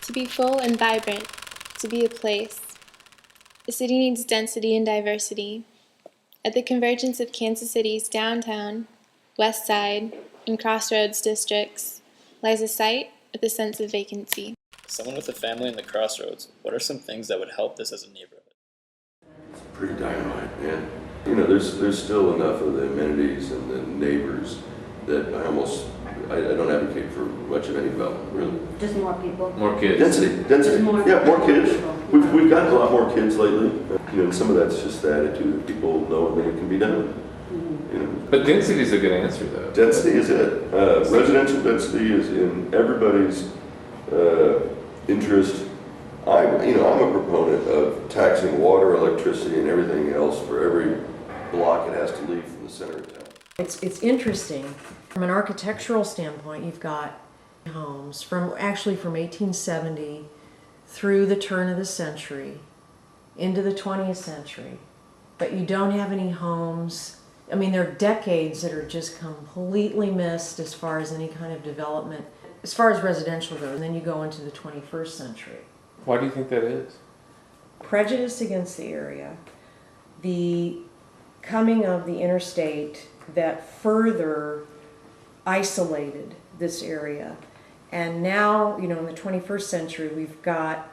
To be full and vibrant, to be a place. A city needs density and diversity. At the convergence of Kansas City's downtown, west side, and crossroads districts lies a site with a sense of vacancy. Someone with a family in the crossroads, what are some things that would help this as a neighborhood? It's pretty dynamite, man. You know, there's still enough of the amenities and the neighbors that I don't advocate for much of any development, really. Just more people. More kids. Density. Yeah, more kids. We've gotten a lot more kids lately. You know, and some of that's just the attitude that people know that it can be done. You know. But density is a good answer, though. Density is it. Residential density is in everybody's interest. I'm a proponent of taxing water, electricity, and everything else for every block it has to leave from the center of town. It's interesting. From an architectural standpoint, you've got homes from 1870 through the turn of the century into the 20th century, but you don't have any homes. I mean, there are decades that are just completely missed as far as any kind of development, as far as residential goes, and then you go into the 21st century. Why do you think that is? Prejudice against the area, the coming of the interstate that further isolated this area. And now, in the 21st century, we've got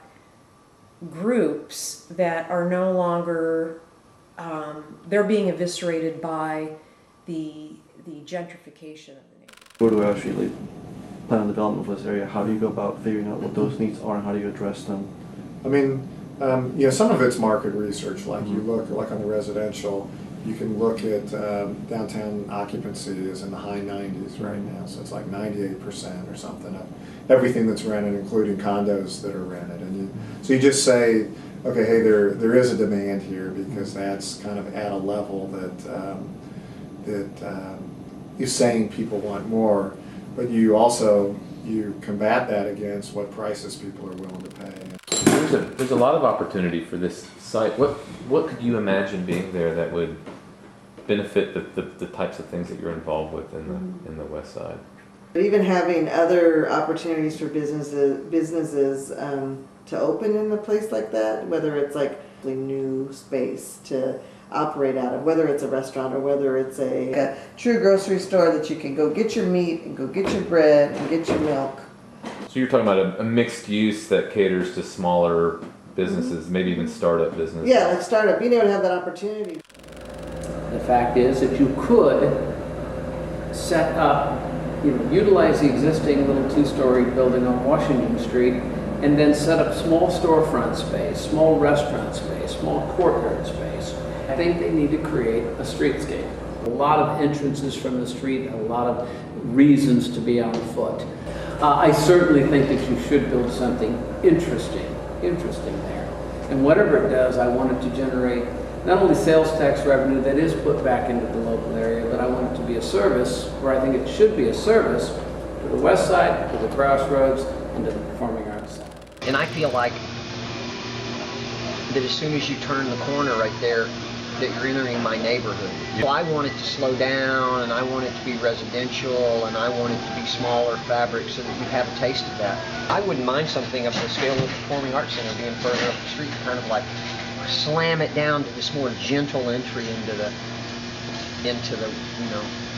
groups that are no longer, they're being eviscerated by the gentrification of the neighborhood. Where do we actually plan on development for this area? How do you go about figuring out what those needs are and how do you address them? I mean, some of it's market research. Like you look, like on the residential, you can look at downtown occupancy is in the high 90s right now, so it's like 98% or something of everything that's rented, including condos that are rented. And so you just say, okay, hey, there is a demand here because that's kind of at a level that is saying people want more, but you also combat that against what prices people are willing to pay. There's a lot of opportunity for this site. What could you imagine being there that would benefit the types of things that you're involved with in the West Side? Even having other opportunities for businesses to open in a place like that, whether it's like a new space to operate out of, whether it's a restaurant or whether it's a true grocery store that you can go get your meat and go get your bread and get your milk. So you're talking about a mixed use that caters to smaller businesses, maybe even startup businesses. Yeah, like startup, being able to have that opportunity. The fact is that you could set up, utilize the existing little two-story building on Washington Street and then set up small storefront space, small restaurant space, small courtyard space. I think they need to create a streetscape. A lot of entrances from the street, a lot of reasons to be on foot. I certainly think that you should build something interesting there. And whatever it does, I want it to generate not only sales tax revenue that is put back into the local area, but I want it to be a service, where I think it should be a service to the West Side, to the Crossroads, and to the Performing Arts Center. And I feel like that as soon as you turn the corner right there, that you're entering my neighborhood. So I want it to slow down, and I want it to be residential, and I want it to be smaller fabric so that you have a taste of that. I wouldn't mind something of the scale of the Performing Arts Center being further up the street, kind of like slam it down to this more gentle entry into the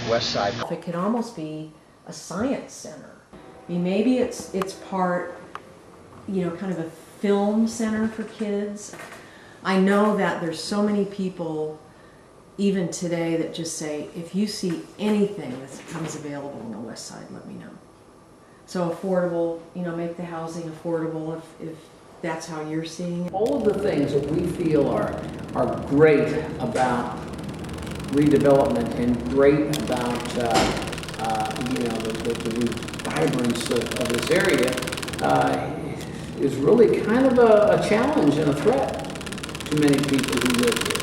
West Side. It could almost be a science center. I mean, maybe it's part, kind of a film center for kids. I know that there's so many people, even today, that just say, if you see anything that becomes available on the West Side, let me know. So affordable, make the housing affordable if that's how you're seeing it. All of the things that we feel are great about redevelopment and great about the vibrance of this area is really kind of a challenge and a threat to many people who live here.